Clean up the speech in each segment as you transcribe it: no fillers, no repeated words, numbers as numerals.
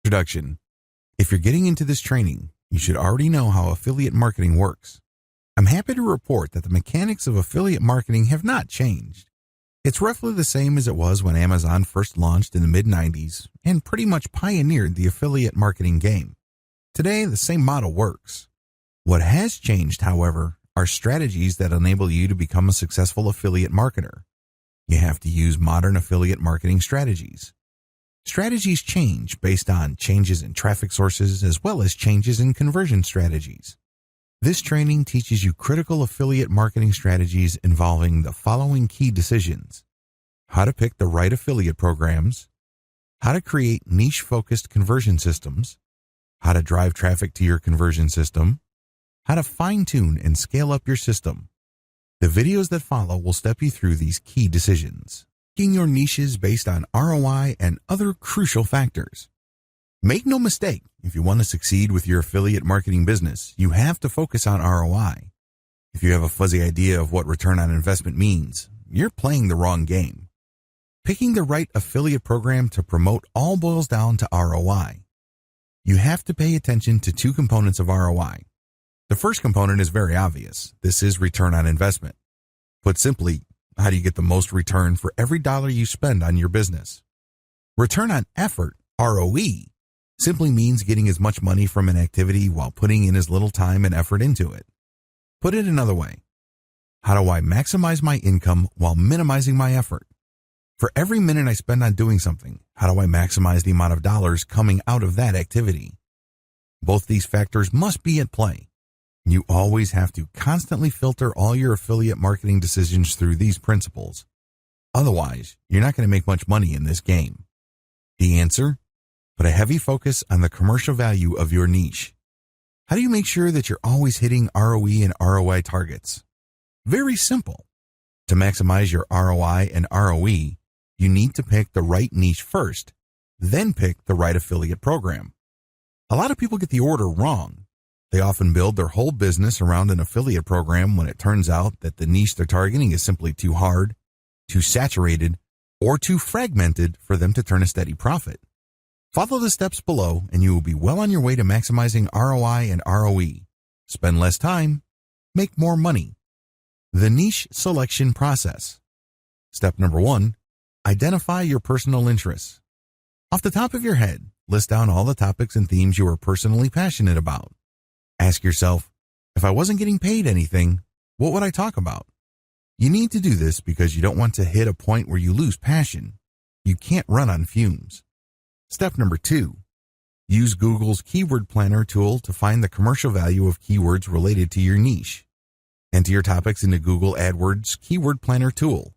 Introduction. If you're getting into this training, you should already know how affiliate marketing works. I'm happy to report that the mechanics of affiliate marketing have not changed. It's roughly the same as it was when Amazon first launched in the mid-90s and pretty much pioneered the affiliate marketing game. Today, the same model works. What has changed, however, are strategies that enable you to become a successful affiliate marketer. You have to use modern affiliate marketing strategies. Strategies change based on changes in traffic sources as well as changes in conversion strategies. This training teaches you critical affiliate marketing strategies involving the following key decisions: how to pick the right affiliate programs, how to create niche-focused conversion systems, how to drive traffic to your conversion system, how to fine-tune and scale up your system. The videos that follow will step you through these key decisions, picking your niches based on ROI and other crucial factors. Make no mistake, if you want to succeed with your affiliate marketing business, you have to focus on ROI. If you have a fuzzy idea of what return on investment means, you're playing the wrong game. Picking the right affiliate program to promote all boils down to ROI. You have to pay attention to two components of ROI. The first component is very obvious. This is return on investment. Put simply, how do you get the most return for every dollar you spend on your business? Return on effort, ROE, simply means getting as much money from an activity while putting in as little time and effort into it. Put it another way. How do I maximize my income while minimizing my effort? For every minute I spend on doing something, how do I maximize the amount of dollars coming out of that activity? Both these factors must be at play. You always have to constantly filter all your affiliate marketing decisions through these principles. Otherwise, you're not going to make much money in this game. The answer? Put a heavy focus on the commercial value of your niche. How do you make sure that you're always hitting ROE and ROI targets? Very simple. To maximize your ROI and ROE, you need to pick the right niche first, then pick the right affiliate program. A lot of people get the order wrong. They often build their whole business around an affiliate program when it turns out that the niche they're targeting is simply too hard, too saturated, or too fragmented for them to turn a steady profit. Follow the steps below and you will be well on your way to maximizing ROI and ROE. Spend less time, make more money. The niche selection process. Step number 1, identify your personal interests. Off the top of your head, list down all the topics and themes you are personally passionate about. Ask yourself, if I wasn't getting paid anything, what would I talk about? You need to do this because you don't want to hit a point where you lose passion. You can't run on fumes. Step number 2, use Google's Keyword Planner tool to find the commercial value of keywords related to your niche. Enter your topics into Google AdWords Keyword Planner tool.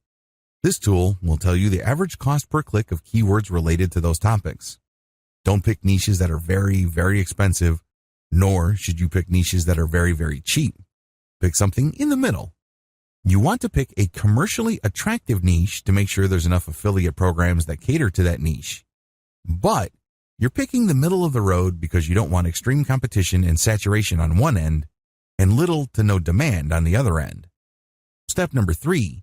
This tool will tell you the average cost per click of keywords related to those topics. Don't pick niches that are very, very expensive, nor should you pick niches that are very, very cheap. Pick something in the middle. You want to pick a commercially attractive niche to make sure there's enough affiliate programs that cater to that niche. But you're picking the middle of the road because you don't want extreme competition and saturation on one end and little to no demand on the other end. Step number 3,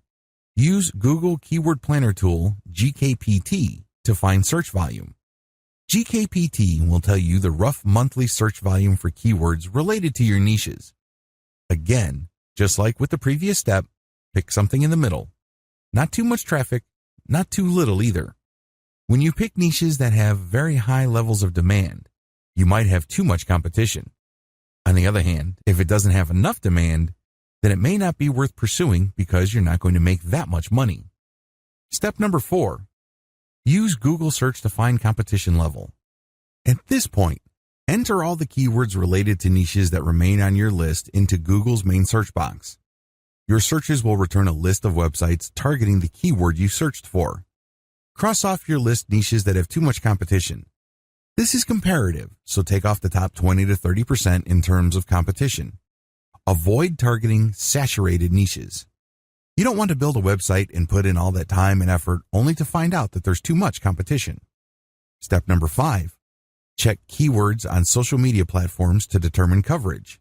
use Google Keyword Planner tool, GKPT, to find search volume. GKPT will tell you the rough monthly search volume for keywords related to your niches. Again, just like with the previous step, pick something in the middle. Not too much traffic, not too little either. When you pick niches that have very high levels of demand, you might have too much competition. On the other hand, if it doesn't have enough demand, then it may not be worth pursuing because you're not going to make that much money. Step number 4, use Google search to find competition level. At this point, enter all the keywords related to niches that remain on your list into Google's main search box. Your searches will return a list of websites targeting the keyword you searched for. Cross off your list niches that have too much competition. This is comparative, so take off the top 20 to 30% in terms of competition. Avoid targeting saturated niches. You don't want to build a website and put in all that time and effort only to find out that there's too much competition. Step number 5, check keywords on social media platforms to determine coverage.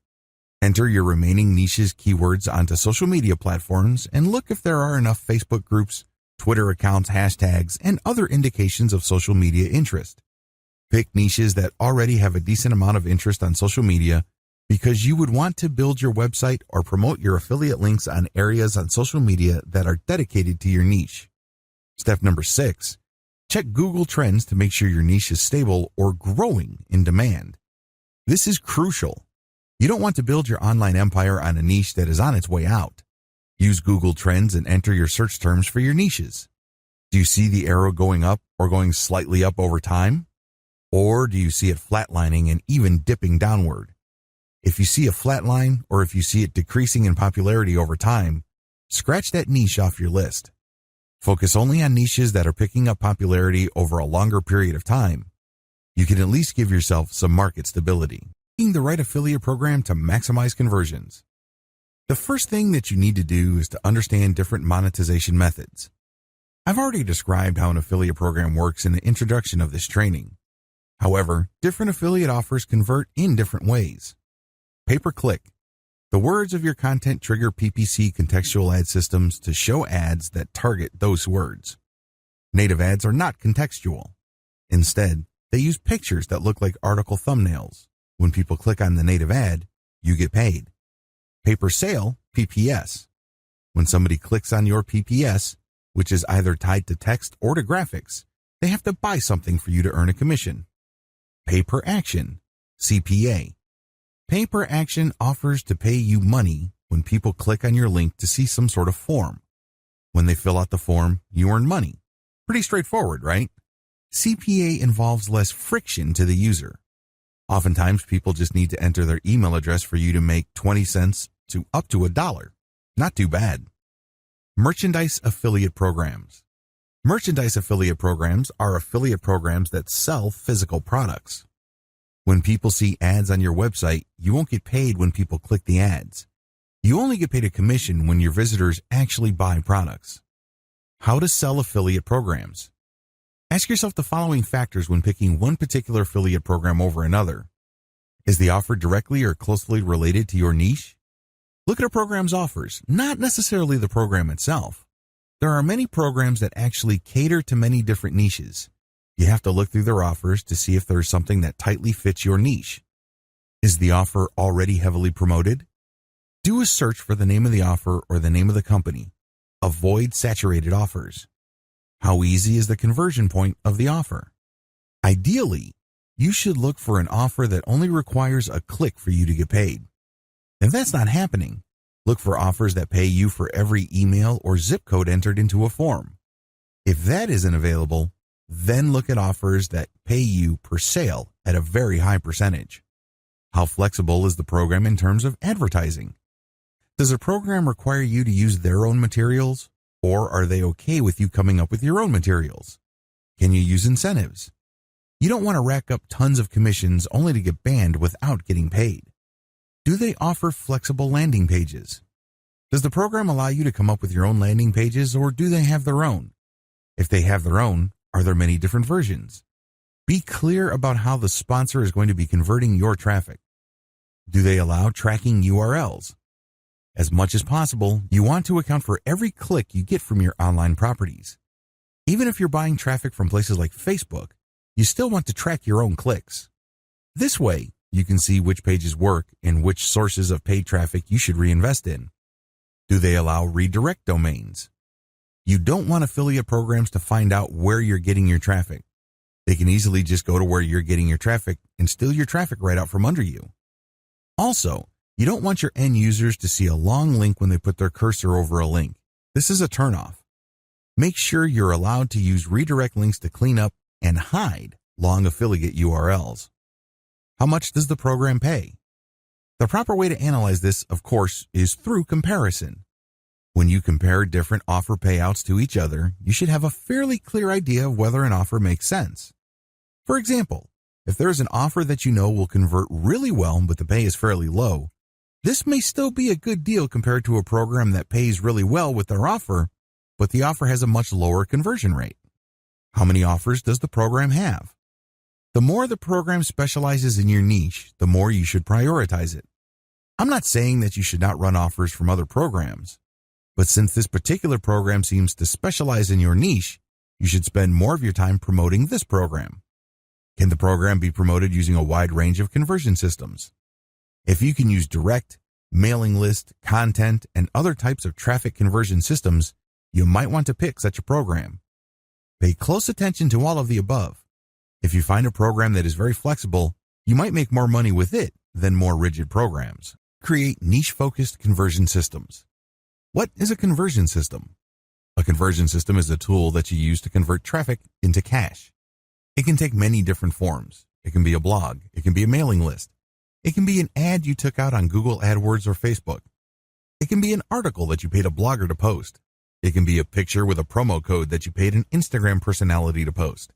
Enter your remaining niches keywords onto social media platforms and look if there are enough Facebook groups, Twitter accounts, hashtags, and other indications of social media interest. Pick niches that already have a decent amount of interest on social media because you would want to build your website or promote your affiliate links on areas on social media that are dedicated to your niche. Step number 6, check Google Trends to make sure your niche is stable or growing in demand. This is crucial. You don't want to build your online empire on a niche that is on its way out. Use Google Trends and enter your search terms for your niches. Do you see the arrow going up or going slightly up over time? Or do you see it flatlining and even dipping downward? If you see a flat line or if you see it decreasing in popularity over time, scratch that niche off your list. Focus only on niches that are picking up popularity over a longer period of time. You can at least give yourself some market stability. Picking the right affiliate program to maximize conversions. The first thing that you need to do is to understand different monetization methods. I've already described how an affiliate program works in the introduction of this training. However, different affiliate offers convert in different ways. Pay-per-click. The words of your content trigger PPC contextual ad systems to show ads that target those words. Native ads are not contextual. Instead, they use pictures that look like article thumbnails. When people click on the native ad, you get paid. Pay-per-sale, PPS. When somebody clicks on your PPS, which is either tied to text or to graphics, they have to buy something for you to earn a commission. Pay-per-action, CPA. Pay-per-action offers to pay you money when people click on your link to see some sort of form. When they fill out the form, you earn money. Pretty straightforward, right? CPA involves less friction to the user. Oftentimes, people just need to enter their email address for you to make 20 cents to up to $1. Not too bad. Merchandise affiliate programs. Merchandise affiliate programs are affiliate programs that sell physical products. When people see ads on your website, you won't get paid when people click the ads. You only get paid a commission when your visitors actually buy products. How to sell affiliate programs. Ask yourself the following factors when picking one particular affiliate program over another. Is the offer directly or closely related to your niche? Look at a program's offers, not necessarily the program itself. There are many programs that actually cater to many different niches. You have to look through their offers to see if there's something that tightly fits your niche. Is the offer already heavily promoted? Do a search for the name of the offer or the name of the company. Avoid saturated offers. How easy is the conversion point of the offer? Ideally, you should look for an offer that only requires a click for you to get paid. If that's not happening, look for offers that pay you for every email or zip code entered into a form. If that isn't available, then look at offers that pay you per sale at a very high percentage. How flexible is the program in terms of advertising? Does a program require you to use their own materials, or are they okay with you coming up with your own materials? Can you use incentives? You don't want to rack up tons of commissions only to get banned without getting paid. Do they offer flexible landing pages? Does the program allow you to come up with your own landing pages, or do they have their own? If they have their own, are there many different versions? Be clear about how the sponsor is going to be converting your traffic. Do they allow tracking URLs? As much as possible, you want to account for every click you get from your online properties. Even if you're buying traffic from places like Facebook, you still want to track your own clicks. This way, you can see which pages work and which sources of paid traffic you should reinvest in. Do they allow redirect domains? You don't want affiliate programs to find out where you're getting your traffic. They can easily just go to where you're getting your traffic and steal your traffic right out from under you. Also, you don't want your end users to see a long link when they put their cursor over a link. This is a turnoff. Make sure you're allowed to use redirect links to clean up and hide long affiliate URLs. How much does the program pay? The proper way to analyze this, of course, is through comparison. When you compare different offer payouts to each other, you should have a fairly clear idea of whether an offer makes sense. For example, if there is an offer that you know will convert really well but the pay is fairly low, this may still be a good deal compared to a program that pays really well with their offer, but the offer has a much lower conversion rate. How many offers does the program have? The more the program specializes in your niche, the more you should prioritize it. I'm not saying that you should not run offers from other programs, but since this particular program seems to specialize in your niche, you should spend more of your time promoting this program. Can the program be promoted using a wide range of conversion systems? If you can use direct, mailing list, content, and other types of traffic conversion systems, you might want to pick such a program. Pay close attention to all of the above. If you find a program that is very flexible, you might make more money with it than more rigid programs. Create niche-focused conversion systems. What is a conversion system? A conversion system is a tool that you use to convert traffic into cash. It can take many different forms. It can be a blog. It can be a mailing list. It can be an ad you took out on Google AdWords or Facebook. It can be an article that you paid a blogger to post. It can be a picture with a promo code that you paid an Instagram personality to post.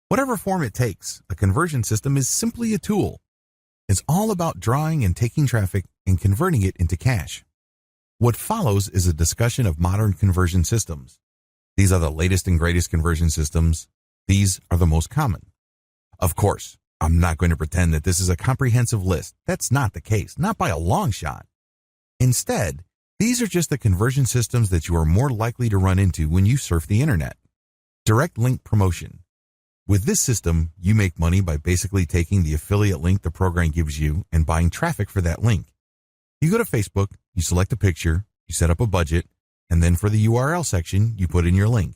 Whatever form it takes, a conversion system is simply a tool. It's all about drawing and taking traffic and converting it into cash. What follows is a discussion of modern conversion systems. These are the latest and greatest conversion systems. These are the most common. Of course, I'm not going to pretend that this is a comprehensive list. That's not the case, not by a long shot. Instead, these are just the conversion systems that you are more likely to run into when you surf the internet. Direct link promotion. With this system, you make money by basically taking the affiliate link the program gives you and buying traffic for that link. You go to Facebook, you select a picture, you set up a budget, and then for the URL section, you put in your link.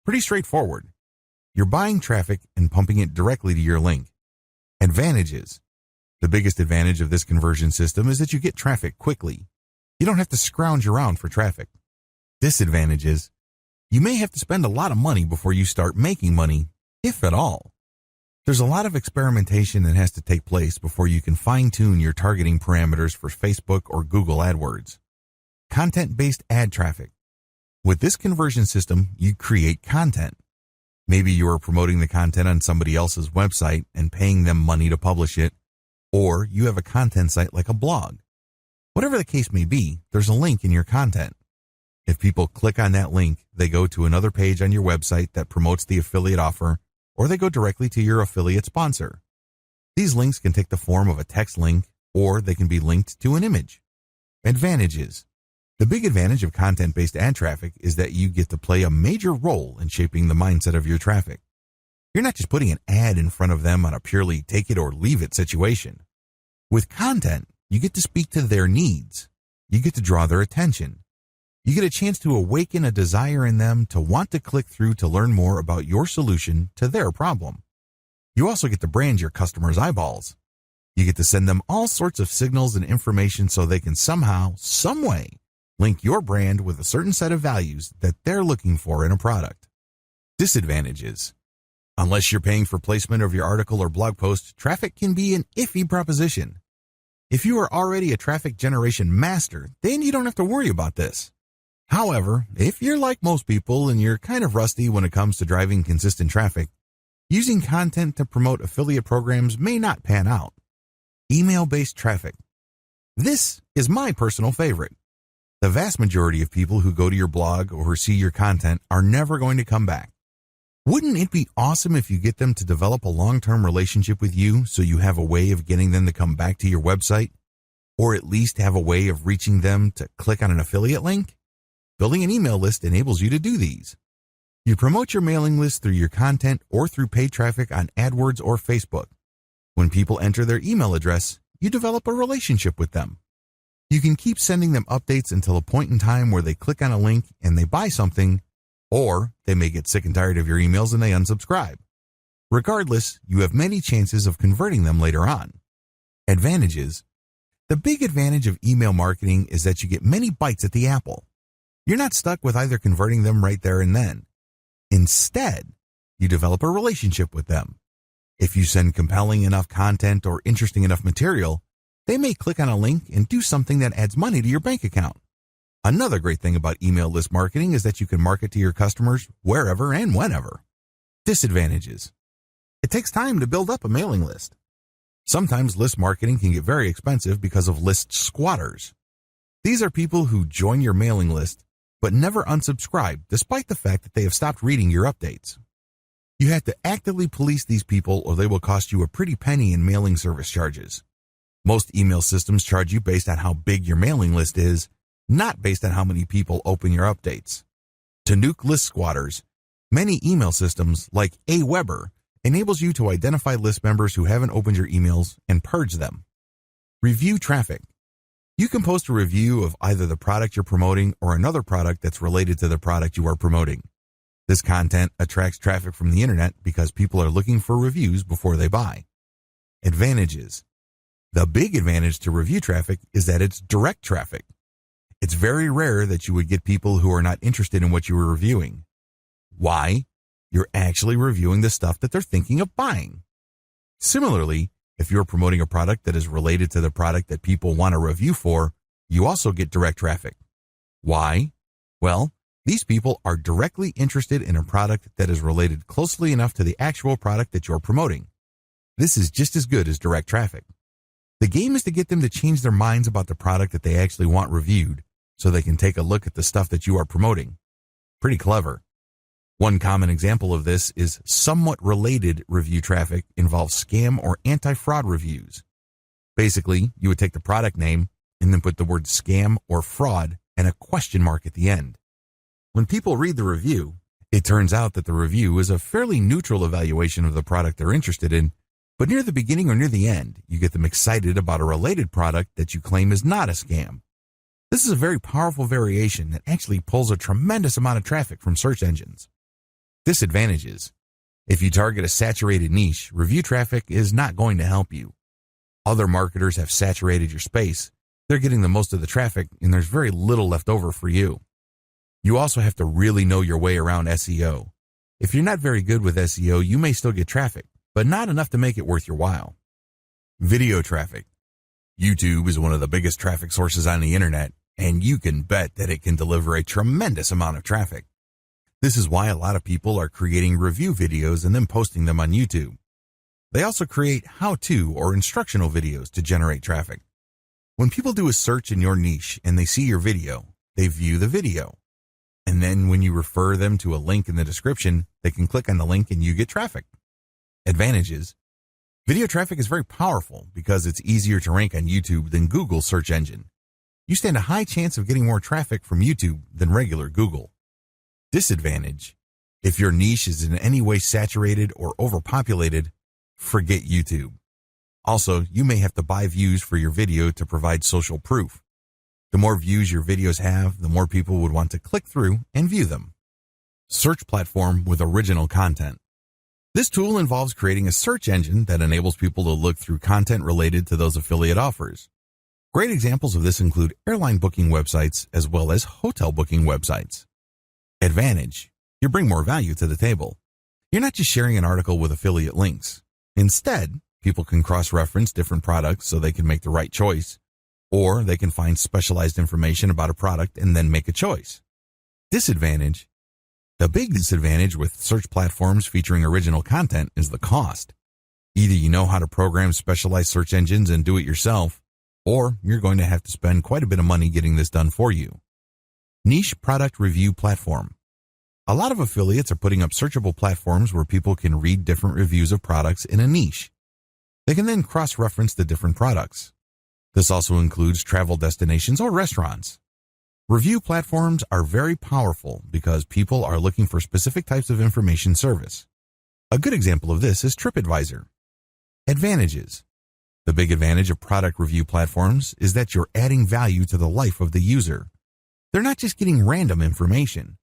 Pretty straightforward. You're buying traffic and pumping it directly to your link. Advantages. The biggest advantage of this conversion system is that you get traffic quickly. You don't have to scrounge around for traffic. Disadvantages. You may have to spend a lot of money before you start making money, if at all. There's a lot of experimentation that has to take place before you can fine-tune your targeting parameters for Facebook or Google AdWords. Content-based ad traffic. With this conversion system, you create content. Maybe you are promoting the content on somebody else's website and paying them money to publish it, or you have a content site like a blog. Whatever the case may be, there's a link in your content. If people click on that link, they go to another page on your website that promotes the affiliate offer, or they go directly to your affiliate sponsor. These links can take the form of a text link, or they can be linked to an image. Advantages. The big advantage of content-based ad traffic is that you get to play a major role in shaping the mindset of your traffic. You're not just putting an ad in front of them on a purely take-it-or-leave-it situation. With content, you get to speak to their needs. You get to draw their attention. You get a chance to awaken a desire in them to want to click through to learn more about your solution to their problem. You also get to brand your customers' eyeballs. You get to send them all sorts of signals and information so they can somehow, some way, link your brand with a certain set of values that they're looking for in a product. Disadvantages. Unless you're paying for placement of your article or blog post, traffic can be an iffy proposition. If you are already a traffic generation master, then you don't have to worry about this. However, if you're like most people and you're kind of rusty when it comes to driving consistent traffic, using content to promote affiliate programs may not pan out. Email-based traffic. This is my personal favorite. The vast majority of people who go to your blog or who see your content are never going to come back. Wouldn't it be awesome if you get them to develop a long-term relationship with you so you have a way of getting them to come back to your website? Or at least have a way of reaching them to click on an affiliate link? Building an email list enables you to do these. You promote your mailing list through your content or through paid traffic on AdWords or Facebook. When people enter their email address, you develop a relationship with them. You can keep sending them updates until a point in time where they click on a link and they buy something, or they may get sick and tired of your emails and they unsubscribe. Regardless, you have many chances of converting them later on. Advantages. The big advantage of email marketing is that you get many bites at the apple. You're not stuck with either converting them right there and then. Instead, you develop a relationship with them. If you send compelling enough content or interesting enough material, they may click on a link and do something that adds money to your bank account. Another great thing about email list marketing is that you can market to your customers wherever and whenever. Disadvantages. It takes time to build up a mailing list. Sometimes list marketing can get very expensive because of list squatters. These are people who join your mailing list but never unsubscribe despite the fact that they have stopped reading your updates. You have to actively police these people or they will cost you a pretty penny in mailing service charges. Most email systems charge you based on how big your mailing list is, not based on how many people open your updates. To nuke list squatters, many email systems like Aweber enables you to identify list members who haven't opened your emails and purge them. Review traffic. You can post a review of either the product you're promoting or another product that's related to the product you are promoting. This content attracts traffic from the internet because people are looking for reviews before they buy. Advantages. The big advantage to review traffic is that it's direct traffic. It's very rare that you would get people who are not interested in what you were reviewing. Why? You're actually reviewing the stuff that they're thinking of buying. Similarly, if you're promoting a product that is related to the product that people want a review for, you also get direct traffic. Why? Well, these people are directly interested in a product that is related closely enough to the actual product that you're promoting. This is just as good as direct traffic. The game is to get them to change their minds about the product that they actually want reviewed so they can take a look at the stuff that you are promoting. Pretty clever. One common example of this is somewhat related review traffic involves scam or anti-fraud reviews. Basically, you would take the product name and then put the word scam or fraud and a question mark at the end. When people read the review, it turns out that the review is a fairly neutral evaluation of the product they're interested in, but near the beginning or near the end, you get them excited about a related product that you claim is not a scam. This is a very powerful variation that actually pulls a tremendous amount of traffic from search engines. Disadvantages. If you target a saturated niche, review traffic is not going to help you. Other marketers have saturated your space. They're getting the most of the traffic, and there's very little left over for you. You also have to really know your way around SEO. If you're not very good with SEO, you may still get traffic, but not enough to make it worth your while. Video traffic. YouTube is one of the biggest traffic sources on the internet, and you can bet that it can deliver a tremendous amount of traffic. This is why a lot of people are creating review videos and then posting them on YouTube. They also create how-to or instructional videos to generate traffic. When people do a search in your niche and they see your video, they view the video. And then when you refer them to a link in the description, they can click on the link and you get traffic. Advantages. Video traffic is very powerful because it's easier to rank on YouTube than Google's search engine. You stand a high chance of getting more traffic from YouTube than regular Google. Disadvantage. If your niche is in any way saturated or overpopulated, forget YouTube. Also, you may have to buy views for your video to provide social proof. The more views your videos have, the more people would want to click through and view them. Search platform with original content. This tool involves creating a search engine that enables people to look through content related to those affiliate offers. Great examples of this include airline booking websites as well as hotel booking websites. Advantage. You bring more value to the table. You're not just sharing an article with affiliate links. Instead, people can cross-reference different products so they can make the right choice, or they can find specialized information about a product and then make a choice. Disadvantage. The big disadvantage with search platforms featuring original content is the cost. Either you know how to program specialized search engines and do it yourself, or you're going to have to spend quite a bit of money getting this done for you. Niche product review platform. A lot of affiliates are putting up searchable platforms where people can read different reviews of products in a niche. They can then cross-reference the different products. This also includes travel destinations or restaurants. Review platforms are very powerful because people are looking for specific types of information service. A good example of this is TripAdvisor. Advantages. The big advantage of product review platforms is that you're adding value to the life of the user. They're not just getting random information.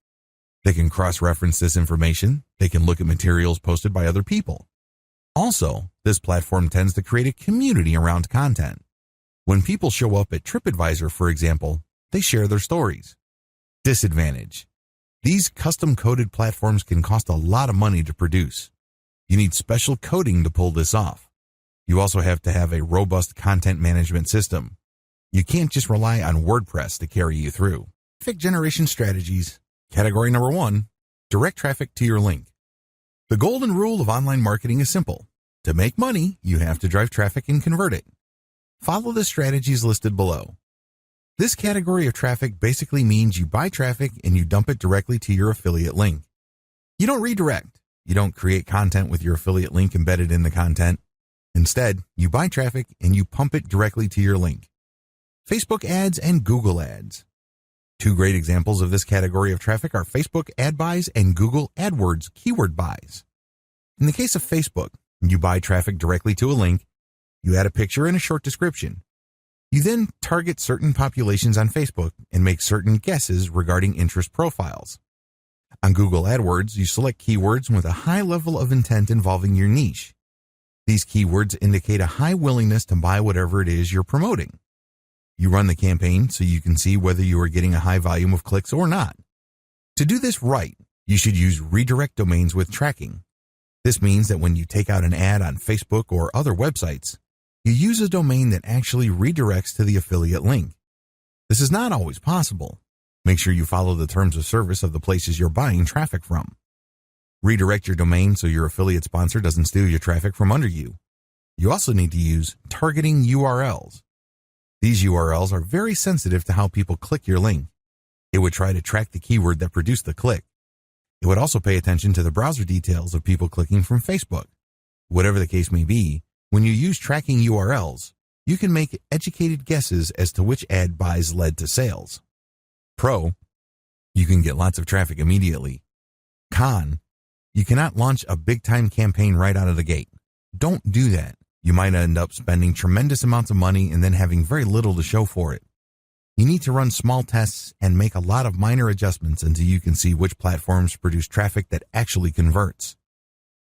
They can cross-reference this information. They can look at materials posted by other people. Also, this platform tends to create a community around content. When people show up at TripAdvisor, for example, they share their stories. Disadvantage. These custom-coded platforms can cost a lot of money to produce. You need special coding to pull this off. You also have to have a robust content management system. You can't just rely on WordPress to carry you through. Traffic generation strategies. Category number 1, direct traffic to your link. The golden rule of online marketing is simple. To make money, you have to drive traffic and convert it. Follow the strategies listed below. This category of traffic basically means you buy traffic and you dump it directly to your affiliate link. You don't redirect. You don't create content with your affiliate link embedded in the content. Instead, you buy traffic and you pump it directly to your link. Facebook ads and Google ads. Two great examples of this category of traffic are Facebook ad buys and Google AdWords keyword buys. In the case of Facebook, you buy traffic directly to a link, you add a picture and a short description. You then target certain populations on Facebook and make certain guesses regarding interest profiles. On Google AdWords, you select keywords with a high level of intent involving your niche. These keywords indicate a high willingness to buy whatever it is you're promoting. You run the campaign so you can see whether you are getting a high volume of clicks or not. To do this right, you should use redirect domains with tracking. This means that when you take out an ad on Facebook or other websites, you use a domain that actually redirects to the affiliate link. This is not always possible. Make sure you follow the terms of service of the places you're buying traffic from. Redirect your domain so your affiliate sponsor doesn't steal your traffic from under you. You also need to use targeting URLs. These URLs are very sensitive to how people click your link. It would try to track the keyword that produced the click. It would also pay attention to the browser details of people clicking from Facebook. Whatever the case may be, when you use tracking URLs, you can make educated guesses as to which ad buys led to sales. Pro, you can get lots of traffic immediately. Con, you cannot launch a big-time campaign right out of the gate. Don't do that. You might end up spending tremendous amounts of money and then having very little to show for it. You need to run small tests and make a lot of minor adjustments until you can see which platforms produce traffic that actually converts.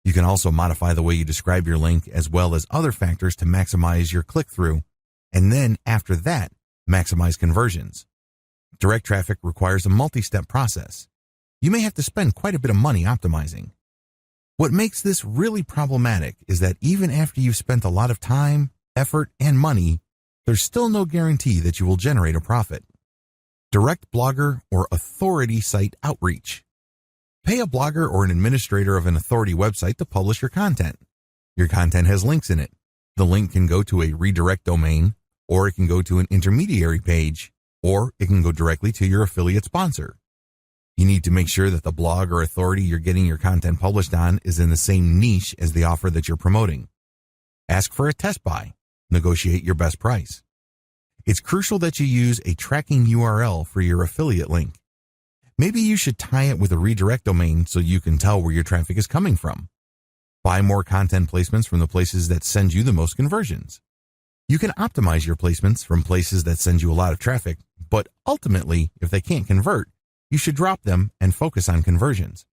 You can also modify the way you describe your link as well as other factors to maximize your click-through, and then after that, maximize conversions. Direct traffic requires a multi-step process. You may have to spend quite a bit of money optimizing. What makes this really problematic is that even after you've spent a lot of time, effort, and money, there's still no guarantee that you will generate a profit. Direct blogger or authority site outreach. Pay a blogger or an administrator of an authority website to publish your content. Your content has links in it. The link can go to a redirect domain, or it can go to an intermediary page, or it can go directly to your affiliate sponsor. You need to make sure that the blog or authority you're getting your content published on is in the same niche as the offer that you're promoting. Ask for a test buy. Negotiate your best price. It's crucial that you use a tracking URL for your affiliate link. Maybe you should tie it with a redirect domain so you can tell where your traffic is coming from. Buy more content placements from the places that send you the most conversions. You can optimize your placements from places that send you a lot of traffic, but ultimately, if they can't convert, you should drop them and focus on conversions.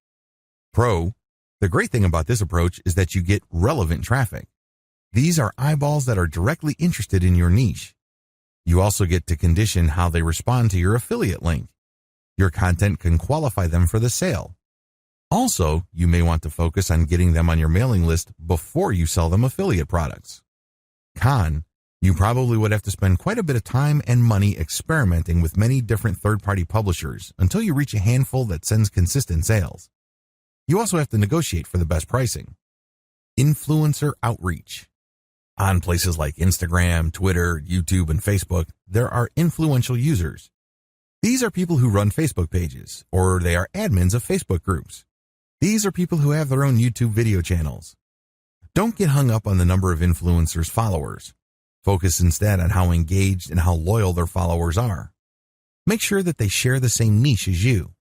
Pro, the great thing about this approach is that you get relevant traffic. These are eyeballs that are directly interested in your niche. You also get to condition how they respond to your affiliate link. Your content can qualify them for the sale. Also, you may want to focus on getting them on your mailing list before you sell them affiliate products. Con, you probably would have to spend quite a bit of time and money experimenting with many different third-party publishers until you reach a handful that sends consistent sales. You also have to negotiate for the best pricing. Influencer outreach. On places like Instagram, Twitter, YouTube, and Facebook, there are influential users. These are people who run Facebook pages, or they are admins of Facebook groups. These are people who have their own YouTube video channels. Don't get hung up on the number of influencers' followers. Focus instead on how engaged and how loyal their followers are. Make sure that they share the same niche as you.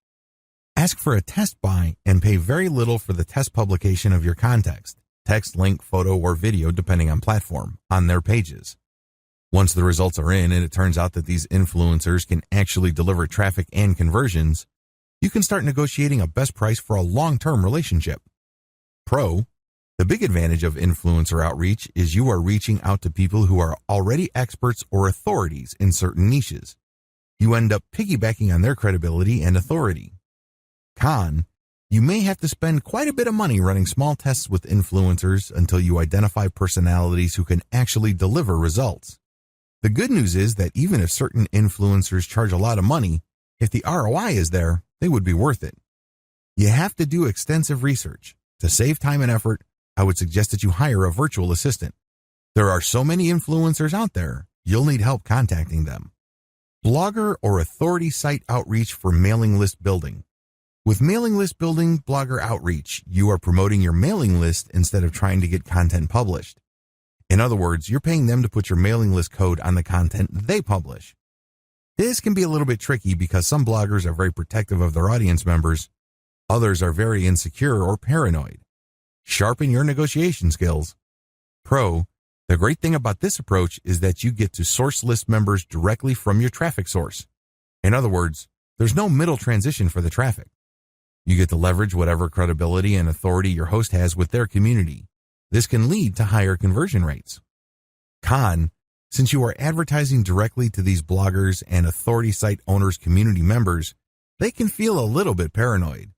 Ask for a test buy and pay very little for the test publication of your context, text, link, photo, or video depending on platform, on their pages. Once the results are in and it turns out that these influencers can actually deliver traffic and conversions, you can start negotiating a best price for a long-term relationship. Pro, the big advantage of influencer outreach is you are reaching out to people who are already experts or authorities in certain niches. You end up piggybacking on their credibility and authority. Con, you may have to spend quite a bit of money running small tests with influencers until you identify personalities who can actually deliver results. The good news is that even if certain influencers charge a lot of money, if the ROI is there, they would be worth it. You have to do extensive research. To save time and effort, I would suggest that you hire a virtual assistant. There are so many influencers out there, you'll need help contacting them. Blogger or authority site outreach for mailing list building. With mailing list building, blogger outreach, you are promoting your mailing list instead of trying to get content published. In other words, you're paying them to put your mailing list code on the content they publish. This can be a little bit tricky because some bloggers are very protective of their audience members. Others are very insecure or paranoid. Sharpen your negotiation skills. Pro, the great thing about this approach is that you get to source list members directly from your traffic source. In other words, there's no middle transition for the traffic. You get to leverage whatever credibility and authority your host has with their community. This can lead to higher conversion rates. Con, since you are advertising directly to these bloggers and authority site owners' community members, they can feel a little bit paranoid.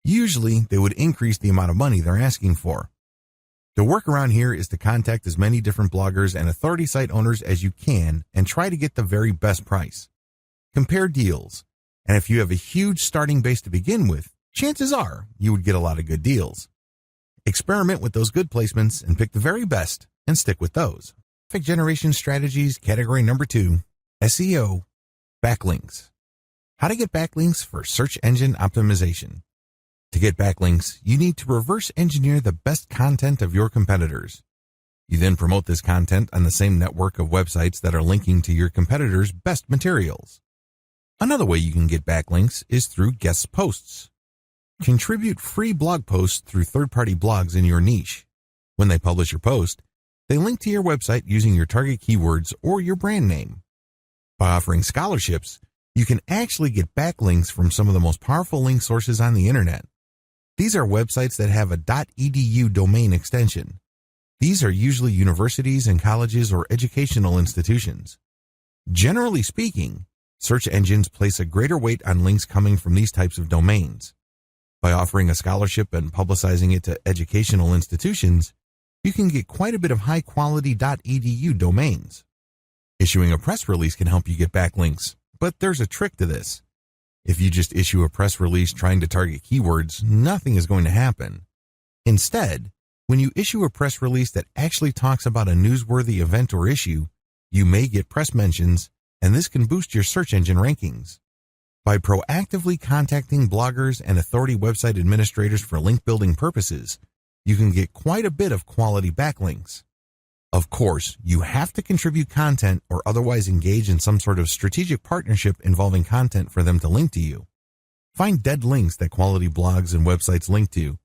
Usually, they would increase the amount of money they're asking for. The workaround here is to contact as many different bloggers and authority site owners as you can and try to get the very best price. Compare deals, and if you have a huge starting base to begin with, chances are you would get a lot of good deals. Experiment with those good placements and pick the very best and stick with those. Traffic generation strategies, category number 2, SEO, backlinks. How to get backlinks for search engine optimization. To get backlinks, you need to reverse engineer the best content of your competitors. You then promote this content on the same network of websites that are linking to your competitors' best materials. Another way you can get backlinks is through guest posts. Contribute free blog posts through third-party blogs in your niche. When they publish your post, they link to your website using your target keywords or your brand name. By offering scholarships, you can actually get backlinks from some of the most powerful link sources on the internet. These are websites that have a .edu domain extension. These are usually universities and colleges or educational institutions. Generally speaking, search engines place a greater weight on links coming from these types of domains. By offering a scholarship and publicizing it to educational institutions, you can get quite a bit of high-quality .edu domains. Issuing a press release can help you get backlinks, but there's a trick to this. If you just issue a press release trying to target keywords, nothing is going to happen. Instead, when you issue a press release that actually talks about a newsworthy event or issue, you may get press mentions, and this can boost your search engine rankings. By proactively contacting bloggers and authority website administrators for link building purposes, you can get quite a bit of quality backlinks. Of course, you have to contribute content or otherwise engage in some sort of strategic partnership involving content for them to link to you. Find dead links that quality blogs and websites link to.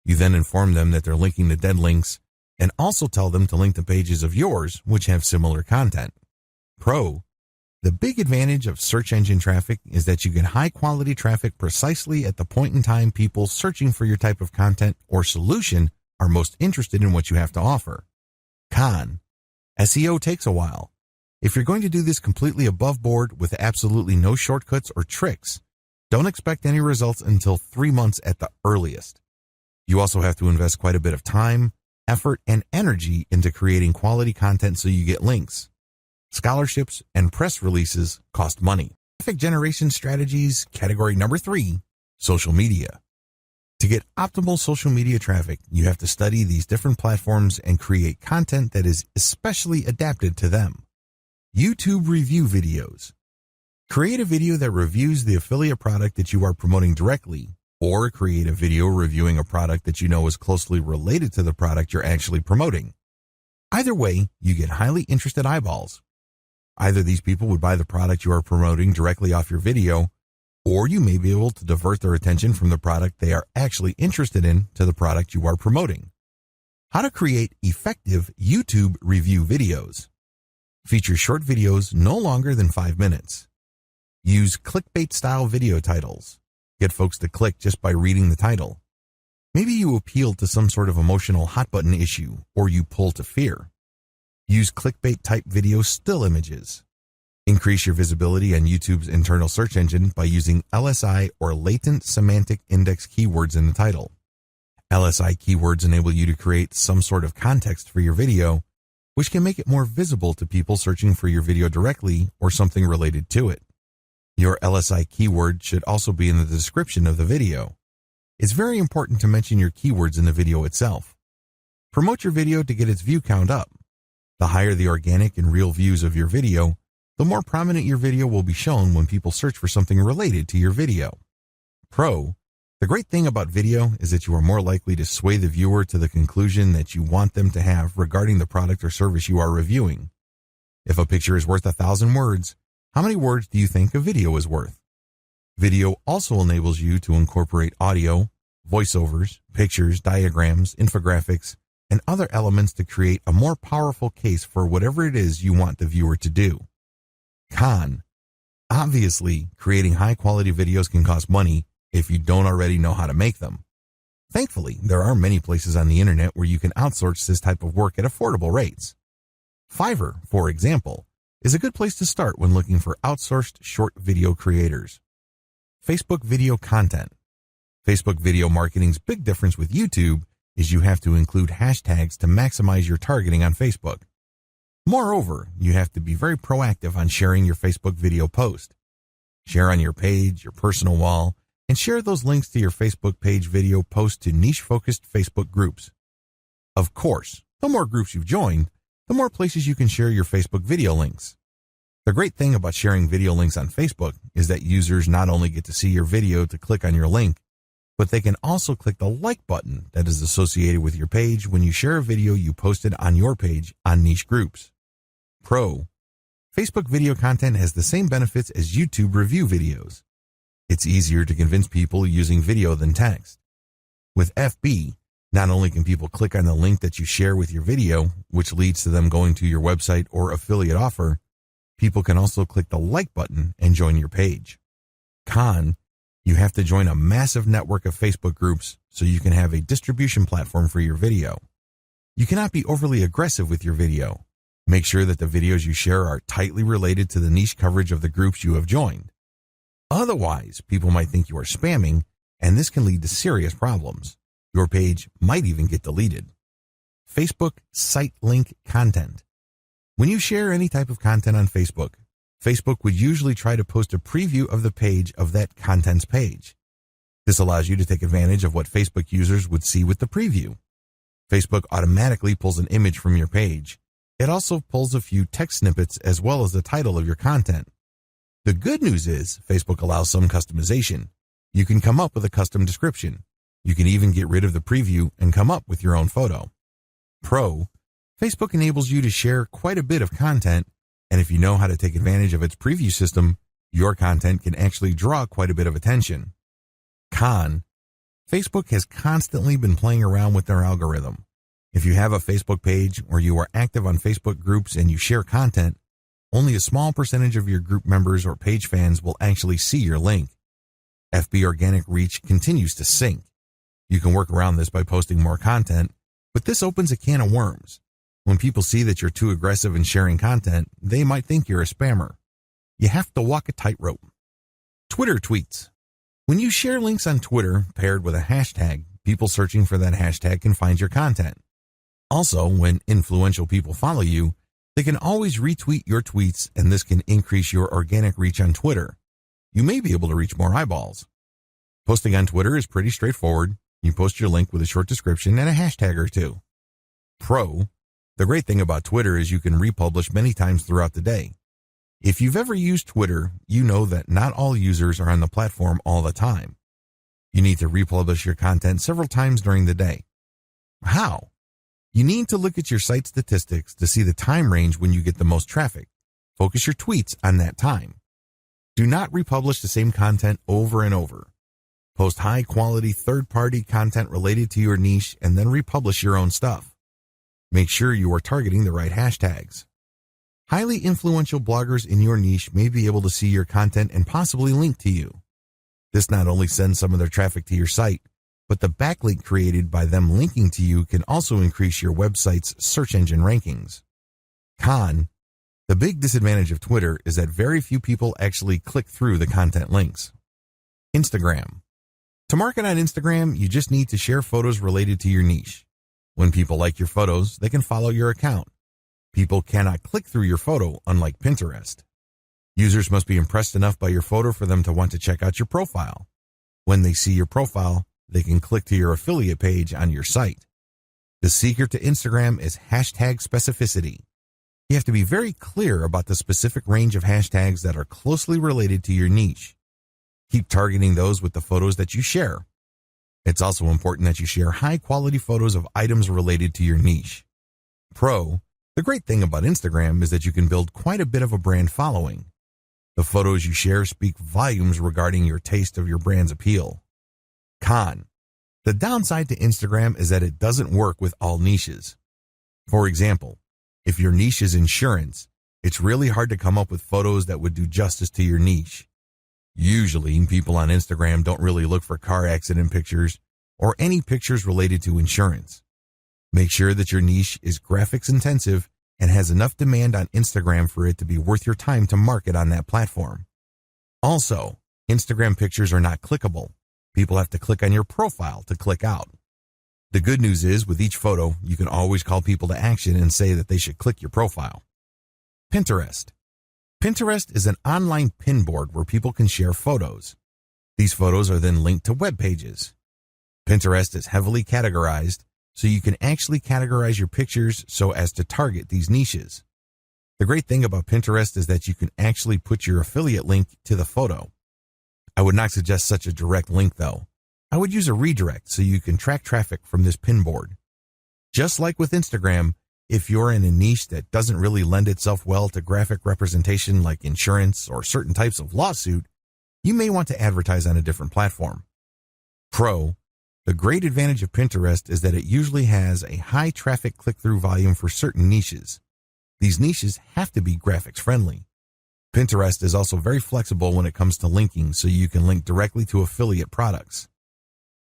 You then inform them that they're linking to dead links and also tell them to link to pages of yours which have similar content. Pro, the big advantage of search engine traffic is that you get high quality traffic precisely at the point in time people searching for your type of content or solution are most interested in what you have to offer. Con, SEO takes a while. If you're going to do this completely above board with absolutely no shortcuts or tricks, don't expect any results until 3 months at the earliest. You also have to invest quite a bit of time, effort, and energy into creating quality content so you get links. Scholarships and press releases cost money. Traffic generation strategies, category number 3, social media. To get optimal social media traffic, you have to study these different platforms and create content that is especially adapted to them. YouTube review videos. Create a video that reviews the affiliate product that you are promoting directly, or create a video reviewing a product that you know is closely related to the product you're actually promoting. Either way, you get highly interested eyeballs. Either these people would buy the product you are promoting directly off your video, or you may be able to divert their attention from the product they are actually interested in to the product you are promoting. How to create effective YouTube review videos. Feature short videos no longer than 5 minutes. Use clickbait-style video titles. Get folks to click just by reading the title. Maybe you appeal to some sort of emotional hot-button issue, or you pull to fear. Use clickbait-type video still images. Increase your visibility on YouTube's internal search engine by using LSI or latent semantic index keywords in the title. LSI keywords enable you to create some sort of context for your video, which can make it more visible to people searching for your video directly or something related to it. Your LSI keyword should also be in the description of the video. It's very important to mention your keywords in the video itself. Promote your video to get its view count up. The higher the organic and real views of your video, the more prominent your video will be shown when people search for something related to your video. Pro, the great thing about video is that you are more likely to sway the viewer to the conclusion that you want them to have regarding the product or service you are reviewing. If a picture is worth 1,000 words, how many words do you think a video is worth? Video also enables you to incorporate audio, voiceovers, pictures, diagrams, infographics, and other elements to create a more powerful case for whatever it is you want the viewer to do. Con. Obviously, creating high-quality videos can cost money if you don't already know how to make them. Thankfully, there are many places on the internet where you can outsource this type of work at affordable rates. Fiverr, for example, is a good place to start when looking for outsourced short video creators. Facebook video content. Facebook video marketing's big difference with YouTube is you have to include hashtags to maximize your targeting on Facebook. Moreover, you have to be very proactive on sharing your Facebook video post. Share on your page, your personal wall, and share those links to your Facebook page video post to niche-focused Facebook groups. Of course, the more groups you've joined, the more places you can share your Facebook video links. The great thing about sharing video links on Facebook is that users not only get to see your video to click on your link, but they can also click the like button that is associated with your page when you share a video you posted on your page on niche groups. Pro. Facebook video content has the same benefits as YouTube review videos. It's easier to convince people using video than text. With FB, not only can people click on the link that you share with your video, which leads to them going to your website or affiliate offer, people can also click the like button and join your page. Con. You have to join a massive network of Facebook groups so you can have a distribution platform for your video. You cannot be overly aggressive with your video. Make sure that the videos you share are tightly related to the niche coverage of the groups you have joined. Otherwise, people might think you are spamming, and this can lead to serious problems. Your page might even get deleted. Facebook site link content. When you share any type of content on Facebook, Facebook would usually try to post a preview of the page of that content's page. This allows you to take advantage of what Facebook users would see with the preview. Facebook automatically pulls an image from your page. It also pulls a few text snippets as well as the title of your content. The good news is Facebook allows some customization. You can come up with a custom description. You can even get rid of the preview and come up with your own photo. Pro. Facebook enables you to share quite a bit of content, and if you know how to take advantage of its preview system, your content can actually draw quite a bit of attention. Con. Facebook has constantly been playing around with their algorithm. If you have a Facebook page or you are active on Facebook groups and you share content, only a small percentage of your group members or page fans will actually see your link. FB organic reach continues to sink. You can work around this by posting more content, but this opens a can of worms. When people see that you're too aggressive in sharing content, they might think you're a spammer. You have to walk a tightrope. Twitter tweets. When you share links on Twitter paired with a hashtag, people searching for that hashtag can find your content. Also, when influential people follow you, they can always retweet your tweets, and this can increase your organic reach on Twitter. You may be able to reach more eyeballs. Posting on Twitter is pretty straightforward. You post your link with a short description and a hashtag or two. Pro. The great thing about Twitter is you can republish many times throughout the day. If you've ever used Twitter, you know that not all users are on the platform all the time. You need to republish your content several times during the day. How? You need to look at your site statistics to see the time range when you get the most traffic. Focus your tweets on that time. Do not republish the same content over and over. Post high-quality third-party content related to your niche and then republish your own stuff. Make sure you are targeting the right hashtags. Highly influential bloggers in your niche may be able to see your content and possibly link to you. This not only sends some of their traffic to your site, but the backlink created by them linking to you can also increase your website's search engine rankings. Con. The big disadvantage of Twitter is that very few people actually click through the content links. Instagram. To market on Instagram, you just need to share photos related to your niche. When people like your photos, they can follow your account. People cannot click through your photo, unlike Pinterest. Users must be impressed enough by your photo for them to want to check out your profile. When they see your profile, they can click to your affiliate page on your site. The secret to Instagram is hashtag specificity. You have to be very clear about the specific range of hashtags that are closely related to your niche. Keep targeting those with the photos that you share. It's also important that you share high-quality photos of items related to your niche. Pro. The great thing about Instagram is that you can build quite a bit of a brand following. The photos you share speak volumes regarding your taste of your brand's appeal. Con. The downside to Instagram is that it doesn't work with all niches. For example, if your niche is insurance, it's really hard to come up with photos that would do justice to your niche. Usually, people on Instagram don't really look for car accident pictures or any pictures related to insurance. Make sure that your niche is graphics intensive and has enough demand on Instagram for it to be worth your time to market on that platform. Also, Instagram pictures are not clickable. People have to click on your profile to click out. The good news is, with each photo, you can always call people to action and say that they should click your profile. Pinterest. Pinterest is an online pin board where people can share photos. These photos are then linked to web pages. Pinterest is heavily categorized, so you can actually categorize your pictures so as to target these niches. The great thing about Pinterest is that you can actually put your affiliate link to the photo. I would not suggest such a direct link though. I would use a redirect so you can track traffic from this pin board. Just like with Instagram, if you're in a niche that doesn't really lend itself well to graphic representation like insurance or certain types of lawsuit, you may want to advertise on a different platform. Pro, the great advantage of Pinterest is that it usually has a high traffic click-through volume for certain niches. These niches have to be graphics friendly. Pinterest is also very flexible when it comes to linking, so you can link directly to affiliate products.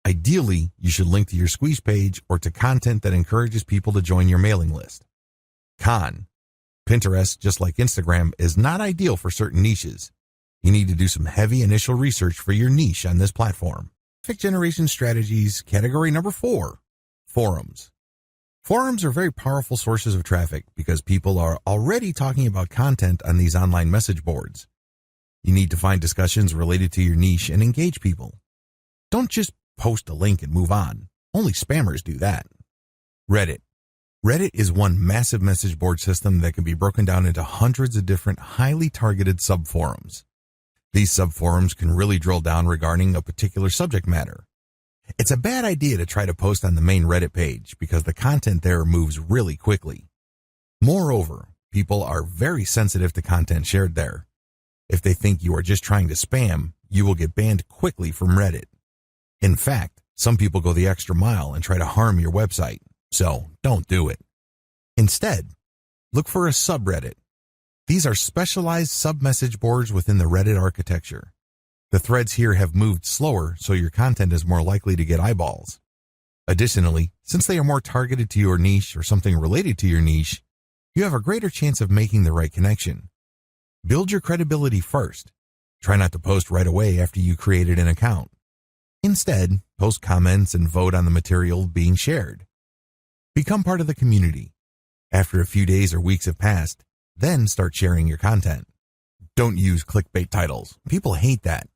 Ideally, you should link to your squeeze page or to content that encourages people to join your mailing list. Con: Pinterest, just like Instagram, is not ideal for certain niches. You need to do some heavy initial research for your niche on this platform. Traffic generation strategies, category number 4, forums. Forums are very powerful sources of traffic because people are already talking about content on these online message boards. You need to find discussions related to your niche and engage people. Don't just post a link and move on. Only spammers do that. Reddit. Reddit is one massive message board system that can be broken down into hundreds of different highly targeted subforums. These subforums can really drill down regarding a particular subject matter. It's a bad idea to try to post on the main Reddit page because the content there moves really quickly. Moreover, people are very sensitive to content shared there. If they think you are just trying to spam, you will get banned quickly from Reddit. In fact, some people go the extra mile and try to harm your website, so don't do it. Instead, look for a subreddit. These are specialized sub-message boards within the Reddit architecture. The threads here have moved slower, so your content is more likely to get eyeballs. Additionally, since they are more targeted to your niche or something related to your niche, you have a greater chance of making the right connection. Build your credibility first. Try not to post right away after you created an account. Instead, post comments and vote on the material being shared. Become part of the community. After a few days or weeks have passed, then start sharing your content. Don't use clickbait titles. People hate that.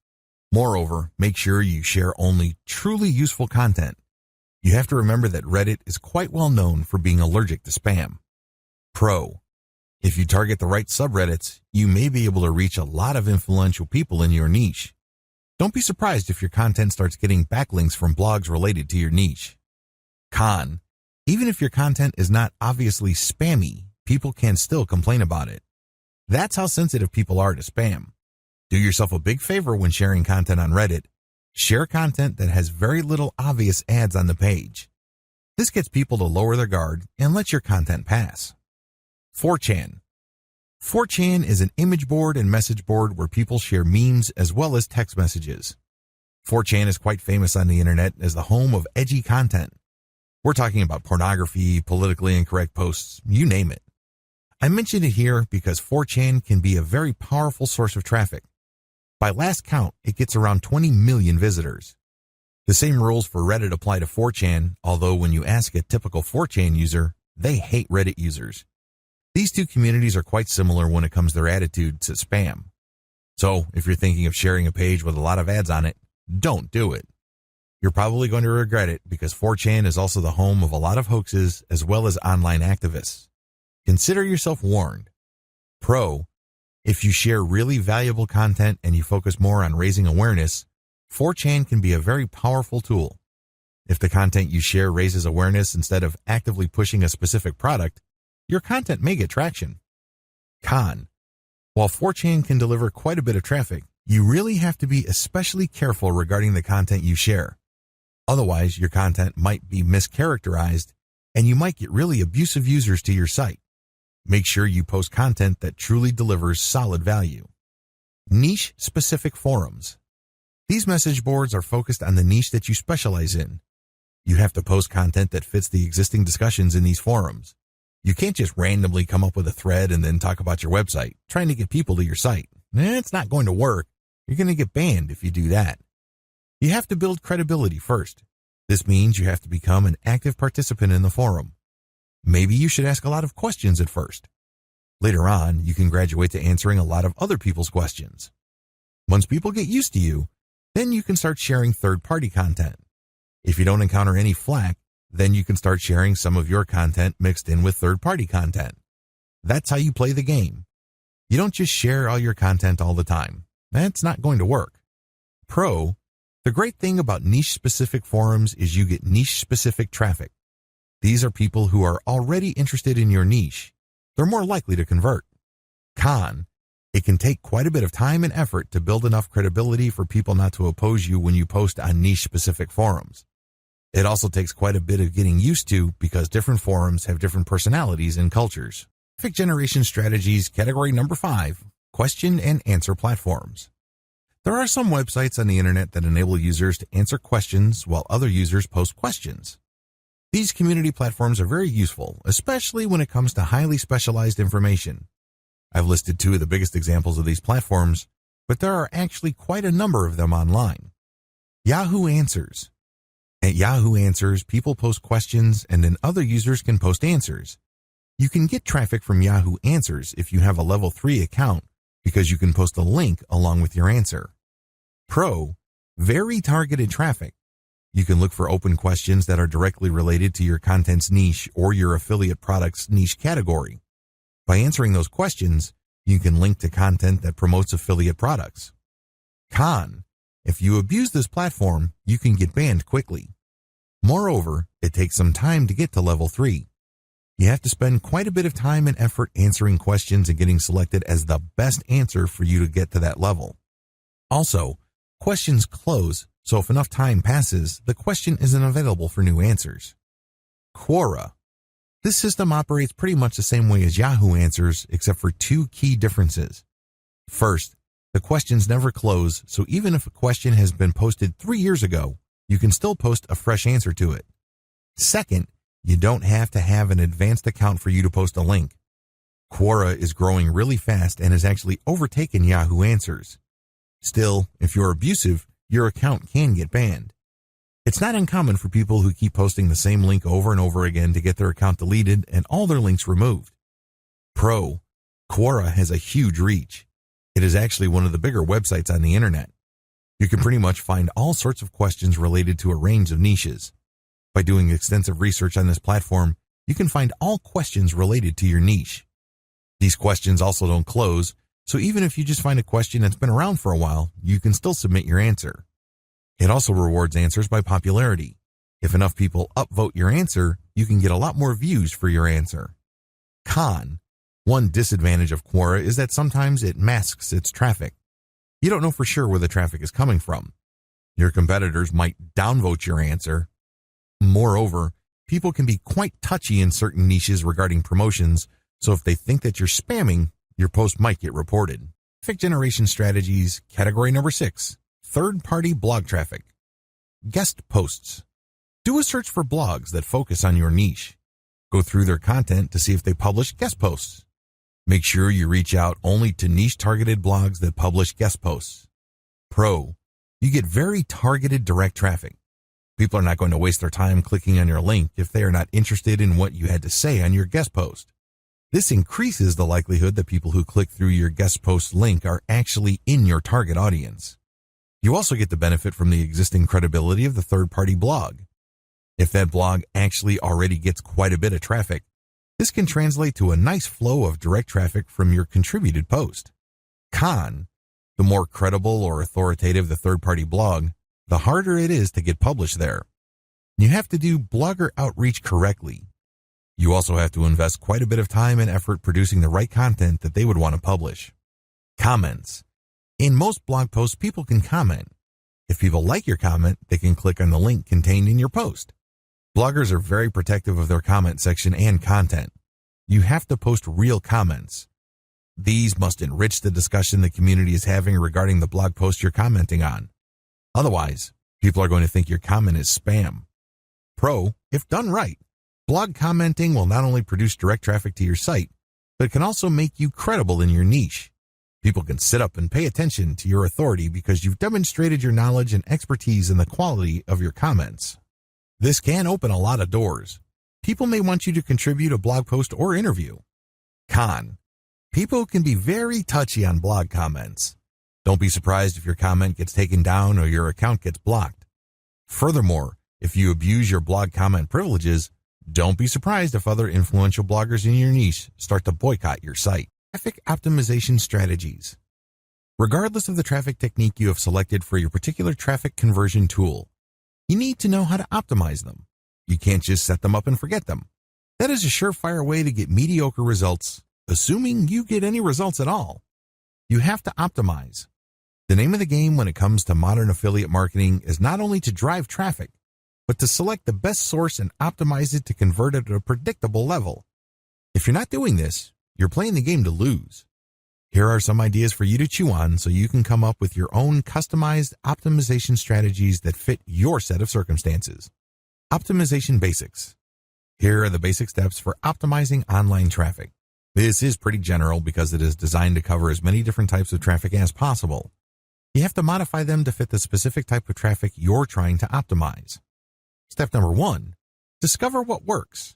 Moreover, make sure you share only truly useful content. You have to remember that Reddit is quite well known for being allergic to spam. Pro: if you target the right subreddits, you may be able to reach a lot of influential people in your niche. Don't be surprised if your content starts getting backlinks from blogs related to your niche. Con: even if your content is not obviously spammy, people can still complain about it. That's how sensitive people are to spam. Do yourself a big favor when sharing content on Reddit. Share content that has very little obvious ads on the page. This gets people to lower their guard and let your content pass. 4chan. 4chan is an image board and message board where people share memes as well as text messages. 4chan is quite famous on the internet as the home of edgy content. We're talking about pornography, politically incorrect posts, you name it. I mention it here because 4chan can be a very powerful source of traffic. By last count, it gets around 20 million visitors. The same rules for Reddit apply to 4chan, although when you ask a typical 4chan user, they hate Reddit users. These two communities are quite similar when it comes to their attitude to spam. So, if you're thinking of sharing a page with a lot of ads on it, don't do it. You're probably going to regret it because 4chan is also the home of a lot of hoaxes as well as online activists. Consider yourself warned. Pro: if you share really valuable content and you focus more on raising awareness, 4chan can be a very powerful tool. If the content you share raises awareness instead of actively pushing a specific product, your content may get traction. Con: while 4chan can deliver quite a bit of traffic, you really have to be especially careful regarding the content you share. Otherwise, your content might be mischaracterized and you might get really abusive users to your site. Make sure you post content that truly delivers solid value. Niche-specific forums. These message boards are focused on the niche that you specialize in. You have to post content that fits the existing discussions in these forums. You can't just randomly come up with a thread and then talk about your website, trying to get people to your site. It's not going to work. You're going to get banned if you do that. You have to build credibility first. This means you have to become an active participant in the forum. Maybe you should ask a lot of questions at first. Later on, you can graduate to answering a lot of other people's questions. Once people get used to you, then you can start sharing third-party content. If you don't encounter any flack, then you can start sharing some of your content mixed in with third-party content. That's how you play the game. You don't just share all your content all the time. That's not going to work. Pro, the great thing about niche-specific forums is you get niche-specific traffic. These are people who are already interested in your niche. They're more likely to convert. Con, it can take quite a bit of time and effort to build enough credibility for people not to oppose you when you post on niche-specific forums. It also takes quite a bit of getting used to because different forums have different personalities and cultures. Traffic generation strategies, category number 5, question and answer platforms. There are some websites on the internet that enable users to answer questions while other users post questions. These community platforms are very useful, especially when it comes to highly specialized information. I've listed 2 of the biggest examples of these platforms, but there are actually quite a number of them online. Yahoo Answers. At Yahoo Answers, people post questions and then other users can post answers. You can get traffic from Yahoo Answers if you have a level 3 account because you can post a link along with your answer. Pro, very targeted traffic. You can look for open questions that are directly related to your content's niche or your affiliate product's niche category. By answering those questions, you can link to content that promotes affiliate products. Con, if you abuse this platform, you can get banned quickly. Moreover, it takes some time to get to level 3. You have to spend quite a bit of time and effort answering questions and getting selected as the best answer for you to get to that level. Also, questions close, so if enough time passes, the question isn't available for new answers. Quora. This system operates pretty much the same way as Yahoo Answers, except for 2 key differences. First, the questions never close, so even if a question has been posted 3 years ago, you can still post a fresh answer to it. Second, you don't have to have an advanced account for you to post a link. Quora is growing really fast and has actually overtaken Yahoo Answers. Still, if you're abusive, your account can get banned. It's not uncommon for people who keep posting the same link over and over again to get their account deleted and all their links removed. Pro, Quora has a huge reach. It is actually one of the bigger websites on the internet. You can pretty much find all sorts of questions related to a range of niches. By doing extensive research on this platform, you can find all questions related to your niche. These questions also don't close, so even if you just find a question that's been around for a while, you can still submit your answer. It also rewards answers by popularity. If enough people upvote your answer, you can get a lot more views for your answer. Con. One disadvantage of Quora is that sometimes it masks its traffic. You don't know for sure where the traffic is coming from. Your competitors might downvote your answer. Moreover, people can be quite touchy in certain niches regarding promotions, so if they think that you're spamming, your post might get reported. Traffic generation strategies, category number 6, third-party blog traffic. Guest posts. Do a search for blogs that focus on your niche. Go through their content to see if they publish guest posts. Make sure you reach out only to niche-targeted blogs that publish guest posts. Pro, you get very targeted direct traffic. People are not going to waste their time clicking on your link if they are not interested in what you had to say on your guest post. This increases the likelihood that people who click through your guest post link are actually in your target audience. You also get the benefit from the existing credibility of the third-party blog. If that blog actually already gets quite a bit of traffic, this can translate to a nice flow of direct traffic from your contributed post. Con, the more credible or authoritative the third-party blog, the harder it is to get published there. You have to do blogger outreach correctly. You also have to invest quite a bit of time and effort producing the right content that they would want to publish. Comments. In most blog posts, people can comment. If people like your comment, they can click on the link contained in your post. Bloggers are very protective of their comment section and content. You have to post real comments. These must enrich the discussion the community is having regarding the blog post you're commenting on. Otherwise, people are going to think your comment is spam. Pro, if done right, blog commenting will not only produce direct traffic to your site, but it can also make you credible in your niche. People can sit up and pay attention to your authority because you've demonstrated your knowledge and expertise in the quality of your comments. This can open a lot of doors. People may want you to contribute a blog post or interview. Con, people can be very touchy on blog comments. Don't be surprised if your comment gets taken down or your account gets blocked. Furthermore, if you abuse your blog comment privileges, don't be surprised if other influential bloggers in your niche start to boycott your site. Traffic optimization strategies. Regardless of the traffic technique you have selected for your particular traffic conversion tool, you need to know how to optimize them. You can't just set them up and forget them. That is a surefire way to get mediocre results, assuming you get any results at all. You have to optimize. The name of the game when it comes to modern affiliate marketing is not only to drive traffic, but to select the best source and optimize it to convert it at a predictable level. If you're not doing this, you're playing the game to lose. Here are some ideas for you to chew on so you can come up with your own customized optimization strategies that fit your set of circumstances. Optimization basics. Here are the basic steps for optimizing online traffic. This is pretty general because it is designed to cover as many different types of traffic as possible. You have to modify them to fit the specific type of traffic you're trying to optimize. Step number 1, discover what works.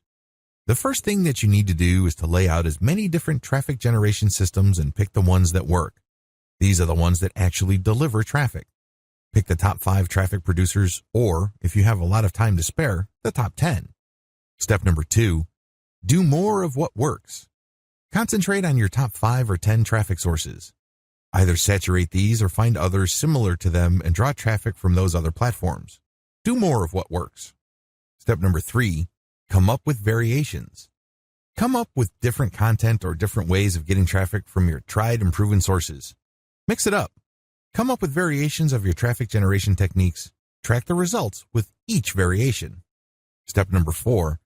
The first thing that you need to do is to lay out as many different traffic generation systems and pick the ones that work. These are the ones that actually deliver traffic. Pick the top 5 traffic producers, or, if you have a lot of time to spare, the top 10. Step number 2, do more of what works. Concentrate on your top 5 or 10 traffic sources. Either saturate these or find others similar to them and draw traffic from those other platforms. Do more of what works. Step number 3, come up with variations. Come up with different content or different ways of getting traffic from your tried and proven sources. Mix it up. Come up with variations of your traffic generation techniques. Track the results with each variation. Step number 4,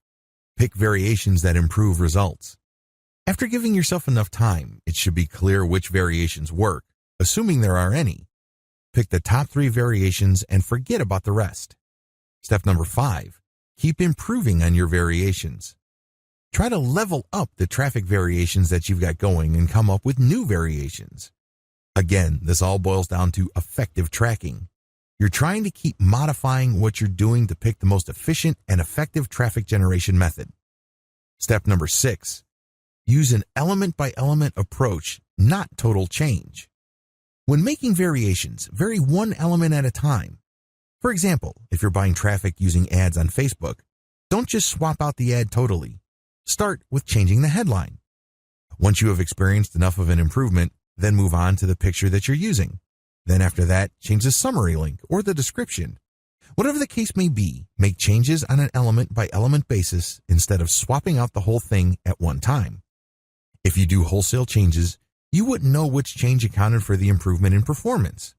pick variations that improve results. After giving yourself enough time, it should be clear which variations work, assuming there are any. Pick the top 3 variations and forget about the rest. Step number 5, keep improving on your variations. Try to level up the traffic variations that you've got going and come up with new variations. Again, this all boils down to effective tracking. You're trying to keep modifying what you're doing to pick the most efficient and effective traffic generation method. Step number 6, use an element-by-element approach, not total change. When making variations, vary one element at a time. For example, if you're buying traffic using ads on Facebook, don't just swap out the ad totally. Start with changing the headline. Once you have experienced enough of an improvement, then move on to the picture that you're using. Then after that, change the summary link or the description. Whatever the case may be, make changes on an element-by-element basis instead of swapping out the whole thing at one time. If you do wholesale changes, you wouldn't know which change accounted for the improvement in performance.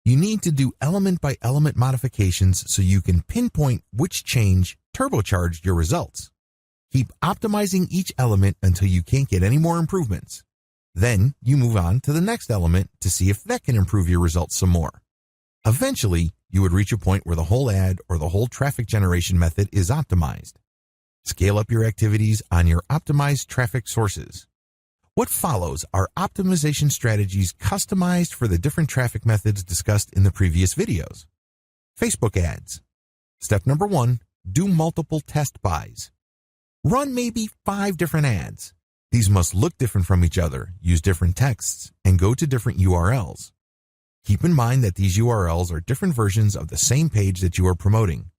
You need to do element-by-element modifications so you can pinpoint which change turbocharged your results. Keep optimizing each element until you can't get any more improvements. Then you move on to the next element to see if that can improve your results some more. Eventually, you would reach a point where the whole ad or the whole traffic generation method is optimized. Scale up your activities on your optimized traffic sources. What follows are optimization strategies customized for the different traffic methods discussed in the previous videos. Facebook ads. Step number 1, do multiple test buys. Run maybe 5 different ads. These must look different from each other, use different texts, and go to different URLs. Keep in mind that these URLs are different versions of the same page that you are promoting.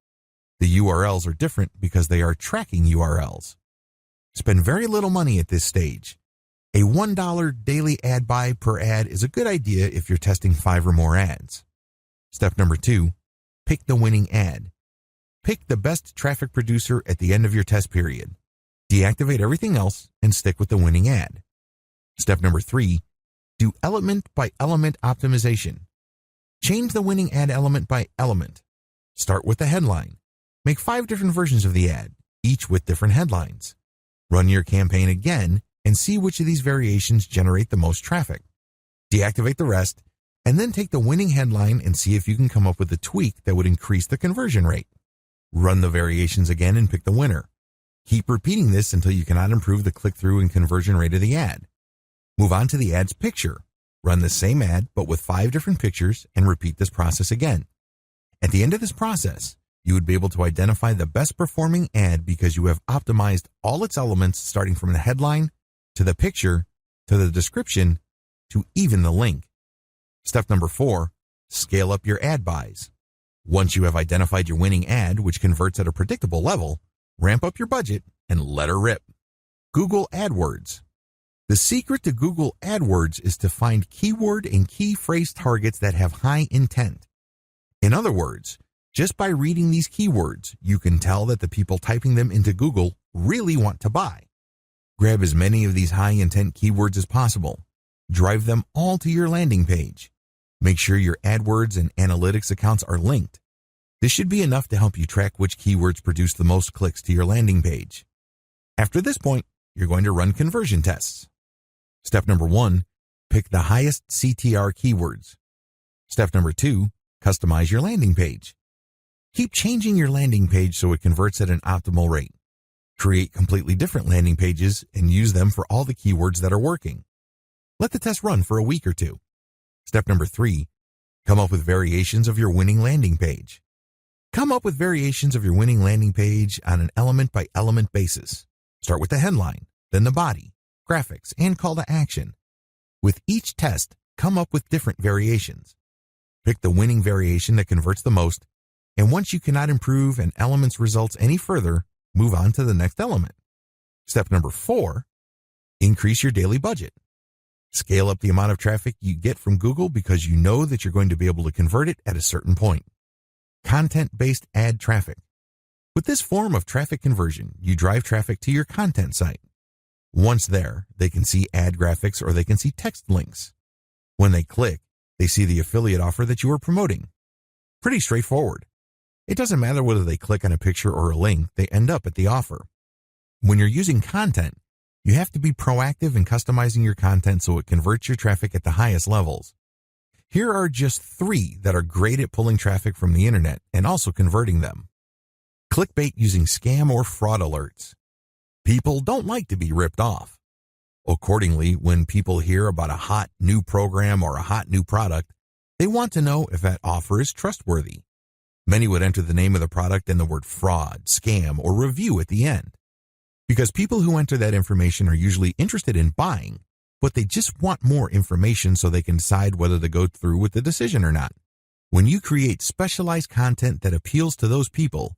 The URLs are different because they are tracking URLs. Spend very little money at this stage. A $1 daily ad buy per ad is a good idea if you're testing 5 or more ads. Step number 2, pick the winning ad. Pick the best traffic producer at the end of your test period. Deactivate everything else and stick with the winning ad. Step number 3, do element-by-element optimization. Change the winning ad element by element. Start with the headline. Make 5 different versions of the ad, each with different headlines. Run your campaign again and see which of these variations generate the most traffic. Deactivate the rest, and then take the winning headline and see if you can come up with a tweak that would increase the conversion rate. Run the variations again and pick the winner. Keep repeating this until you cannot improve the click-through and conversion rate of the ad. Move on to the ad's picture. Run the same ad but with 5 different pictures and repeat this process again. At the end of this process, you would be able to identify the best performing ad because you have optimized all its elements starting from the headline, to the picture, to the description, to even the link. Step number 4, scale up your ad buys. Once you have identified your winning ad, which converts at a predictable level, ramp up your budget and let her rip. Google AdWords. The secret to Google AdWords is to find keyword and key phrase targets that have high intent. In other words, just by reading these keywords, you can tell that the people typing them into Google really want to buy. Grab as many of these high-intent keywords as possible. Drive them all to your landing page. Make sure your AdWords and analytics accounts are linked. This should be enough to help you track which keywords produce the most clicks to your landing page. After this point, you're going to run conversion tests. Step number 1, pick the highest CTR keywords. Step number 2, customize your landing page. Keep changing your landing page so it converts at an optimal rate. Create completely different landing pages and use them for all the keywords that are working. Let the test run for a week or 2. Step number 3, come up with variations of your winning landing page. Come up with variations of your winning landing page on an element-by-element basis. Start with the headline, then the body, graphics, and call to action. With each test, come up with different variations. Pick the winning variation that converts the most, and once you cannot improve an element's results any further, move on to the next element. Step number 4, increase your daily budget. Scale up the amount of traffic you get from Google because you know that you're going to be able to convert it at a certain point. Content-based ad traffic. With this form of traffic conversion, you drive traffic to your content site. Once there, they can see ad graphics or they can see text links. When they click, they see the affiliate offer that you are promoting. Pretty straightforward. It doesn't matter whether they click on a picture or a link, they end up at the offer. When you're using content, you have to be proactive in customizing your content so it converts your traffic at the highest levels. Here are just 3 that are great at pulling traffic from the internet and also converting them. Clickbait using scam or fraud alerts. People don't like to be ripped off. Accordingly, when people hear about a hot new program or a hot new product, they want to know if that offer is trustworthy. Many would enter the name of the product and the word fraud, scam, or review at the end. Because people who enter that information are usually interested in buying, but they just want more information so they can decide whether to go through with the decision or not. When you create specialized content that appeals to those people,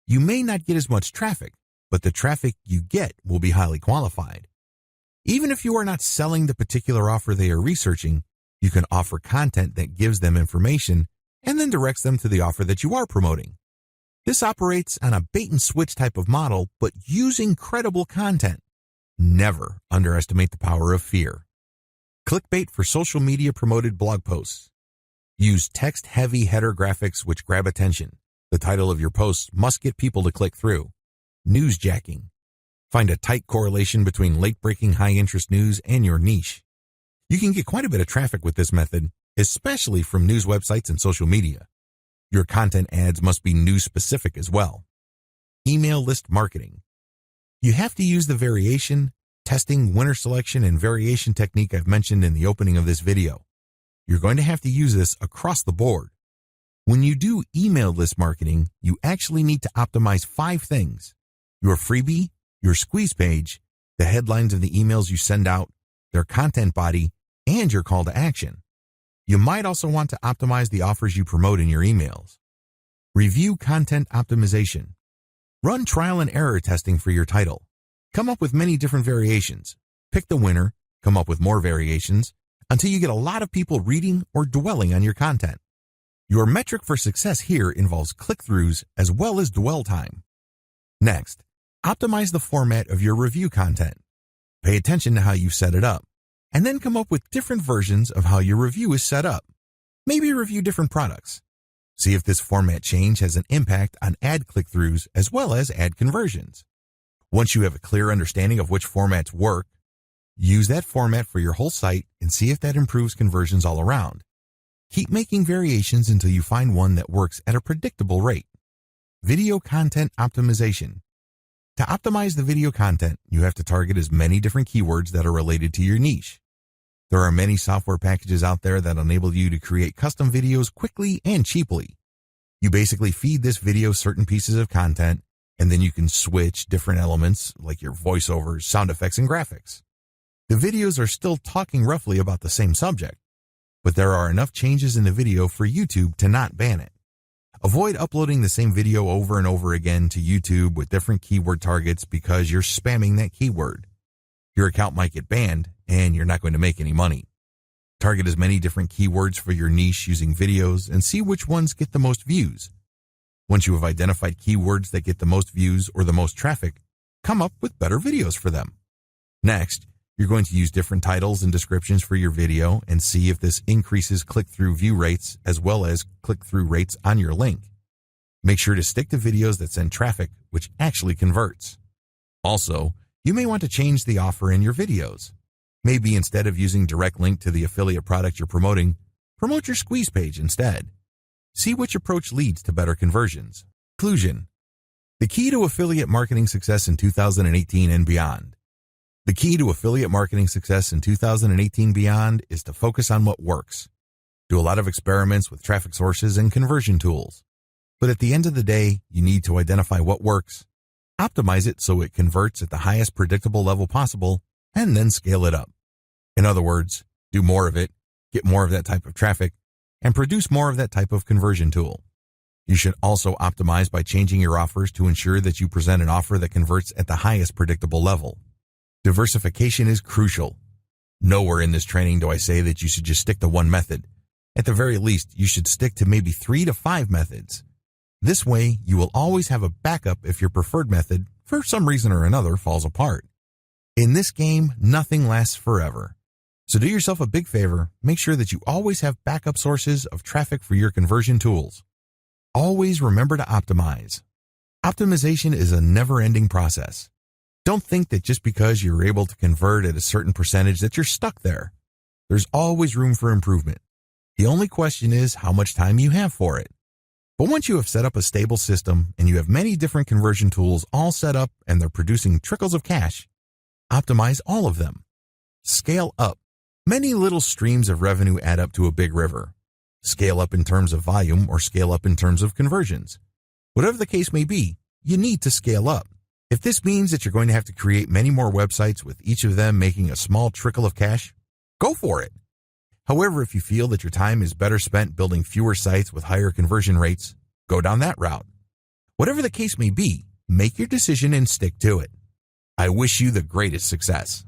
you may not get as much traffic, but the traffic you get will be highly qualified. Even if you are not selling the particular offer they are researching, you can offer content that gives them information and then directs them to the offer that you are promoting. This operates on a bait-and-switch type of model, but using credible content. Never underestimate the power of fear. Clickbait for social media promoted blog posts. Use text-heavy header graphics which grab attention. The title of your post must get people to click through. Newsjacking. Find a tight correlation between late-breaking high-interest news and your niche. You can get quite a bit of traffic with this method, especially from news websites and social media. Your content ads must be news-specific as well. Email list marketing. You have to use the variation, testing, winner selection, and variation technique I've mentioned in the opening of this video. You're going to have to use this across the board. When you do email list marketing, you actually need to optimize 5 things: your freebie, your squeeze page, the headlines of the emails you send out, their content body, and your call to action. You might also want to optimize the offers you promote in your emails. Review content optimization. Run trial and error testing for your title. Come up with many different variations. Pick the winner, come up with more variations, until you get a lot of people reading or dwelling on your content. Your metric for success here involves click-throughs as well as dwell time. Next, optimize the format of your review content. Pay attention to how you set it up, and then come up with different versions of how your review is set up. Maybe review different products. See if this format change has an impact on ad click-throughs as well as ad conversions. Once you have a clear understanding of which formats work, use that format for your whole site and see if that improves conversions all around. Keep making variations until you find one that works at a predictable rate. Video content optimization. To optimize the video content, you have to target as many different keywords that are related to your niche. There are many software packages out there that enable you to create custom videos quickly and cheaply. You basically feed this video certain pieces of content, and then you can switch different elements like your voiceovers, sound effects, and graphics. The videos are still talking roughly about the same subject, but there are enough changes in the video for YouTube to not ban it. Avoid uploading the same video over and over again to YouTube with different keyword targets because you're spamming that keyword. Your account might get banned, and you're not going to make any money. Target as many different keywords for your niche using videos and see which ones get the most views. Once you have identified keywords that get the most views or the most traffic, come up with better videos for them. Next, you're going to use different titles and descriptions for your video and see if this increases click-through view rates as well as click-through rates on your link. Make sure to stick to videos that send traffic, which actually converts. Also, you may want to change the offer in your videos. Maybe instead of using direct link to the affiliate product you're promoting, promote your squeeze page instead. See which approach leads to better conversions. Conclusion. The key to affiliate marketing success in 2018 and beyond. The key to affiliate marketing success in 2018 beyond is to focus on what works. Do a lot of experiments with traffic sources and conversion tools. But at the end of the day, you need to identify what works, optimize it so it converts at the highest predictable level possible, and then scale it up. In other words, do more of it, get more of that type of traffic, and produce more of that type of conversion tool. You should also optimize by changing your offers to ensure that you present an offer that converts at the highest predictable level. Diversification is crucial. Nowhere in this training do I say that you should just stick to one method. At the very least, you should stick to maybe 3 to 5 methods. This way, you will always have a backup if your preferred method, for some reason or another, falls apart. In this game, nothing lasts forever. So do yourself a big favor, make sure that you always have backup sources of traffic for your conversion tools. Always remember to optimize. Optimization is a never-ending process. Don't think that just because you're able to convert at a certain percentage that you're stuck there. There's always room for improvement. The only question is how much time you have for it. But once you have set up a stable system and you have many different conversion tools all set up and they're producing trickles of cash, optimize all of them. Scale up. Many little streams of revenue add up to a big river. Scale up in terms of volume or scale up in terms of conversions. Whatever the case may be, you need to scale up. If this means that you're going to have to create many more websites with each of them making a small trickle of cash, go for it. However, if you feel that your time is better spent building fewer sites with higher conversion rates, go down that route. Whatever the case may be, make your decision and stick to it. I wish you the greatest success.